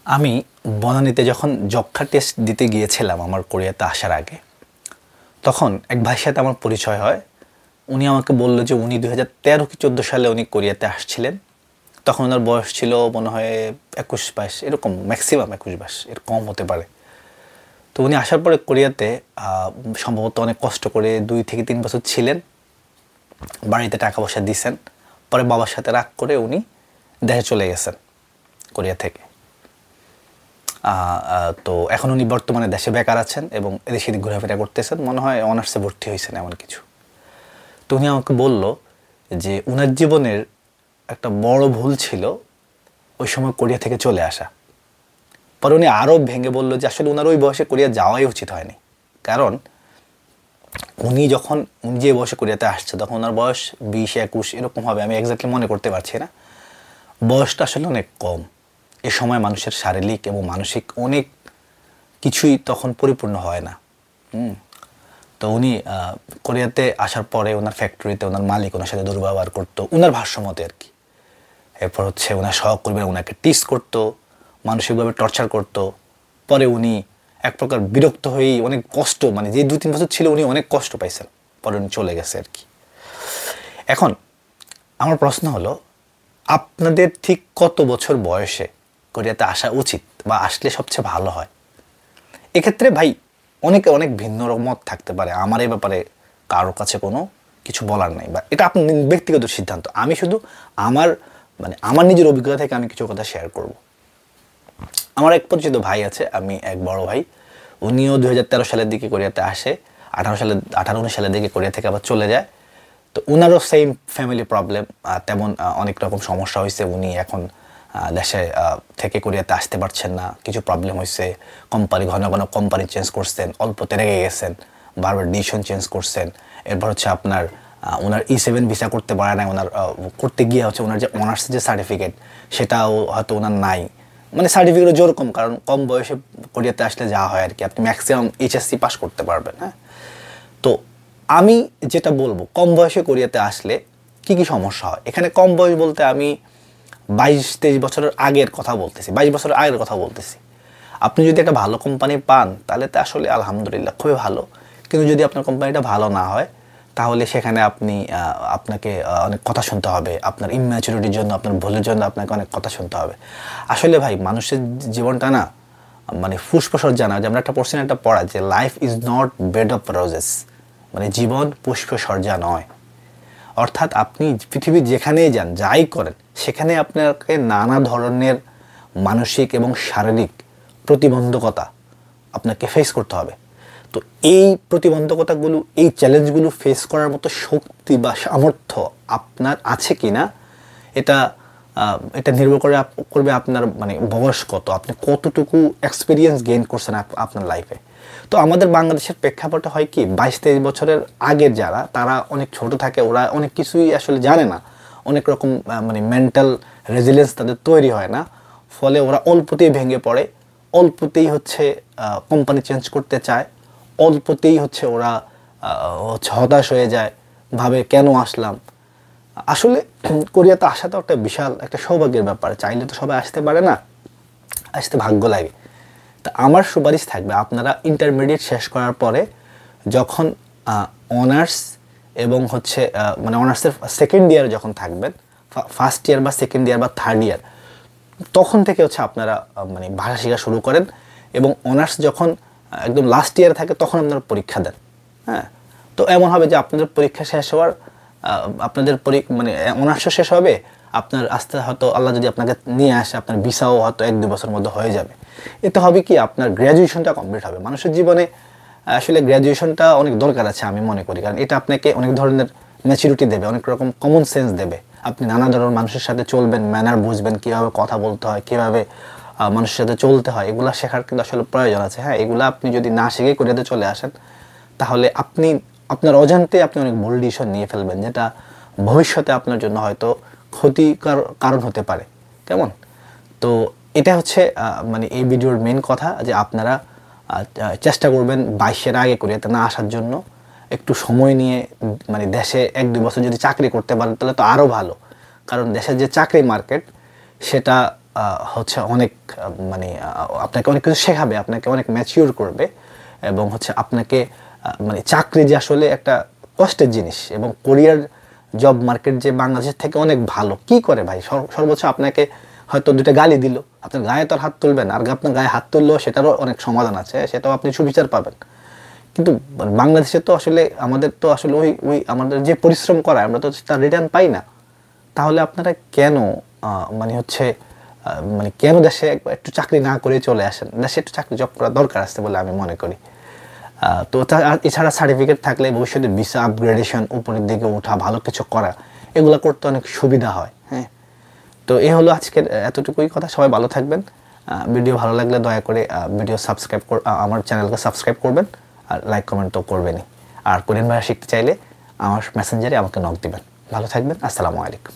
আমি বনানীতে যখন যক্ষ্মা টেস্ট দিতে গিয়েছিলাম আমার কোরিয়াতে আসার আগে, তখন এক ভাইয়ের সাথে আমার পরিচয় হয়। উনি আমাকে বলল যে উনি 2013 কি 14 সালে উনি কোরিয়াতে আসছিলেন। তখন ওনার বয়স ছিল মনে হয় 21-22, এরকম, ম্যাক্সিমাম 21-22, এর কম হতে পারে। তো উনি আসার পরে কোরিয়াতে সম্ভবত অনেক কষ্ট করে 2 থেকে 3 বছর ছিলেন, বাড়িতে টাকা পয়সা দিয়েছেন। পরে বাবার সাথে রাগ করে উনি দেশে চলে গেছেন কোরিয়া থেকে। তো এখন উনি বর্তমানে দেশে বেকার আছেন এবং এদিক সেদিক ঘোরাফেরা করতেছেন, মনে হয় অনার্সে ভর্তি হয়েছেন এমন কিছু। তো উনি আমাকে বলল যে উনার জীবনের একটা বড় ভুল ছিল ওই সময় কোরিয়া থেকে চলে আসা। পরে উনি আরও ভেঙে বলল যে আসলে উনার ওই বয়সে কোরিয়া যাওয়াই উচিত হয়নি, কারণ উনি যে বয়সে কোরিয়াতে আসছে তখন ওনার বয়স 20-21 এরকম হবে, আমি এক্স্যাক্টলি মনে করতে পারছি না। বয়সটা আসলে অনেক কম। এ সময় মানুষের শারীরিক এবং মানসিক অনেক কিছুই তখন পরিপূর্ণ হয় না। তো উনি কোরিয়াতে আসার পরে ওনার ফ্যাক্টরিতে ওনার মালিক ওনার সাথে দুর্ব্যবহার করতো, ওনার ভাষ্যমতে আর কি। এরপর ওনার সহকর্মীরা ওনাকে টিস করতো, মানসিকভাবে টর্চার করতো। পরে উনি এক প্রকার বিরক্ত হয়েই অনেক কষ্ট, মানে যে 2-3 বছর ছিল উনি অনেক কষ্ট পাইছেন, পরে উনি চলে গেছে আর কি। এখন আমার প্রশ্ন হলো, আপনাদের ঠিক কত বছর বয়সে কোরিয়াতে আসা উচিত বা আসলে সবচেয়ে ভালো হয়? এক্ষেত্রে ভাই অনেক ভিন্ন মত থাকতে পারে। আমার এই ব্যাপারে কারোর কাছে কোনো কিছু বলার নেই, বা এটা আপনার ব্যক্তিগত সিদ্ধান্ত। আমি শুধু আমার নিজের অভিজ্ঞতা থেকে আমি কিছু কথা শেয়ার করব। আমার এক পরিচিত ভাই আছে, আমি এক বড় ভাই, উনিও 2013 সালের দিকে কোরিয়াতে আসে, 18-19 সালের দিকে কোরিয়া থেকে আবার চলে যায়। তো উনারও সেম ফ্যামিলি প্রবলেম, তেমন অনেক রকম সমস্যা হয়েছে। উনি এখন দেশে থেকে কোরিয়াতে আসতে পারছেন না, কিছু প্রবলেম হয়েছে। ঘন ঘন কোম্পানি চেঞ্জ করছেন, অল্পতে রেগে গেছেন, বারবার ডিসিশন চেঞ্জ করছেন। এরপর আপনার ওনার E7 ভিসা করতে পারে না, ওনার করতে গিয়ে ওনার যে অনার্সের যে সার্টিফিকেট সেটাও হয়তো ওনার নাই। মানে সার্টিফিকেটও যেরকম, কারণ কম বয়সে কোরিয়াতে আসলে যা হয় আর কি, আপনি ম্যাক্সিমাম HSC পাস করতে পারবেন। হ্যাঁ, তো আমি যেটা বলবো, কম বয়সে কোরিয়াতে আসলে কি কি সমস্যা হয়। এখানে কম বয়স বলতে আমি 22-23 বছরের আগের কথা বলতেছি, 22 বছরের আগের কথা বলতেছি। আপনি যদি একটা ভালো কোম্পানি পান তাহলে তো আসলে আলহামদুলিল্লাহ খুবই ভালো, কিন্তু যদি আপনার কোম্পানিটা ভালো না হয় তাহলে সেখানে আপনাকে অনেক কথা শুনতে হবে। আপনার ইম্যাচুরিটির জন্য, আপনার ভুলের জন্য আপনাকে অনেক কথা শুনতে হবে। আসলে ভাই মানুষের জীবনটা না, মানে পুষ্পসজ্জা না, যে আমরা একটা পড়ছি না, একটা পড়া, যে life is not bed of roses, মানে জীবন পুষ্পসজ্জা নয়। অর্থাৎ আপনি পৃথিবীর যেখানেই যান, যাই করেন, সেখানে আপনাকে নানা ধরনের মানসিক এবং শারীরিক প্রতিবন্ধকতা আপনাকে ফেস করতে হবে। তো এই প্রতিবন্ধকতাগুলো, এই চ্যালেঞ্জগুলো ফেস করার মতো শক্তি বা সামর্থ্য আপনার আছে কি না, এটা নির্ভর করবে আপনার বয়স কত, আপনি কতটুকু এক্সপিরিয়েন্স গেইন করছেন আপনার লাইফে। তো আমাদের বাংলাদেশের প্রেক্ষাপটে হয় কি, 22-23 বছরের আগের যারা, তারা অনেক ছোট থাকে, ওরা অনেক কিছুই আসলে জানে না, অনেক রকম মেন্টাল রেজিলিয়েন্স তাদের তৈরি হয় না। ফলে ওরা অল্পতেই ভেঙে পড়ে, অল্পতেই কোম্পানি চেঞ্জ করতে চায়, অল্পতেই ওরা হতাশ হয়ে যায়, ভাবে কেন আসলাম। আসলে কোরিয়াতে আসা তো একটা বিশাল একটা সৌভাগ্যের ব্যাপার, চাইলে তো সবাই আসতে পারে না, আসতে ভাগ্য লাগে। তা আমার সুপারিশ থাকবে, আপনারা ইন্টারমিডিয়েট শেষ করার পরে যখন অনার্স এবং অনার্সের সেকেন্ড ইয়ার যখন থাকবেন, ফার্স্ট ইয়ার বা সেকেন্ড ইয়ার বা থার্ড ইয়ার, তখন থেকে আপনারা ভাষা শেখা শুরু করেন, এবং অনার্স যখন একদম লাস্ট ইয়ার থাকে তখন আপনারা পরীক্ষা দেন। হ্যাঁ, তো এমন হবে যে আপনাদের পরীক্ষা শেষ হওয়ার, আপনাদের অনার্সও শেষ হবে, আপনার আস্তে হয়তো আল্লাহ যদি আপনাকে নিয়ে আসে, আপনার ভিসাও হয়তো 1-2 বছরের মধ্যে হয়ে যাবে। এতে হবে কি, আপনার গ্র্যাজুয়েশনটা কমপ্লিট হবে। মানুষের জীবনে আসলে গ্র্যাজুয়েশনটা অনেক দরকার আছে আমি মনে করি, কারণ এটা আপনাকে অনেক ধরনের ম্যাচুরিটি দেবে, অনেক রকম কমন সেন্স দেবে। আপনি নানা ধরনের মানুষের সাথে চলবেন, ম্যানার বুঝবেন, কীভাবে কথা বলতে হয়, কীভাবে মানুষের সাথে চলতে হয়, এগুলো শেখার কিন্তু আসলে প্রয়োজন আছে। হ্যাঁ, এগুলো আপনি যদি না শিখে কোরিয়াতে চলে আসেন, তাহলে আপনার অজান্তে আপনি অনেক ভুল ডিসিশন নিয়ে ফেলবেন, যেটা ভবিষ্যতে আপনার জন্য হয়তো ক্ষতিকর কারণ হতে পারে। কেমন? তো এটা এই ভিডিওর মেন কথা, যে আপনারা চেষ্টা করবেন 22-এর আগে কোরিয়াতে না আসার জন্য। একটু সময় নিয়ে দেশে 1-2 বছর যদি চাকরি করতে পারেন তাহলে তো আরও ভালো, কারণ দেশের যে চাকরি মার্কেট সেটা হচ্ছে অনেক মানে আপনাকে অনেক কিছু শেখাবে, আপনাকে অনেক ম্যাচিওর করবে, এবং হচ্ছে আপনাকে মানে চাকরি যে আসলে একটা কষ্টের জিনিস, এবং কোরিয়ার জব মার্কেট যে বাংলাদেশের থেকে অনেক ভালো। কি করে ভাই, সর্বোচ্চ আপনাকে হয়তো দুটো গালি দিল, আপনার গায়ে তো আর হাত তুলবেন, আর আপনার গায়ে হাত তুললেও সেটারও অনেক সমাধান আছে, সেটাও আপনি সুবিচার পাবেন। কিন্তু বাংলাদেশে তো আসলে আমাদের তো আসলে ওই ওই আমাদের যে পরিশ্রম করা আমরা তো তার রিটার্ন পাই না। তাহলে আপনারা কেন মানে হচ্ছে মানে কেন দেশে একটু চাকরি না করে চলে আসেন? দেশে একটু চাকরি জব করা দরকার আছে বলে আমি মনে করি। তো এছাড়া সার্টিফিকেট থাকলে ভবিষ্যতে ভিসা আপগ্রেডেশন, উপরের দিকে ওঠা, ভালো কিছু করা, এগুলো করতে অনেক সুবিধা হয়। হ্যাঁ, তো এই হলো আজকের এতটুকুই কথা। সবাই ভালো থাকবেন। ভিডিও ভালো লাগলে দয়া করে ভিডিও সাবস্ক্রাইব আমার চ্যানেলকে সাবস্ক্রাইব করবেন, আর লাইক কমেন্ট তো করবেনই। আর কোরিয়ান ভাষা শিখতে চাইলে আমার মেসেঞ্জারে আমাকে নক দিবেন। ভালো থাকবেন। আসসালামু আলাইকুম।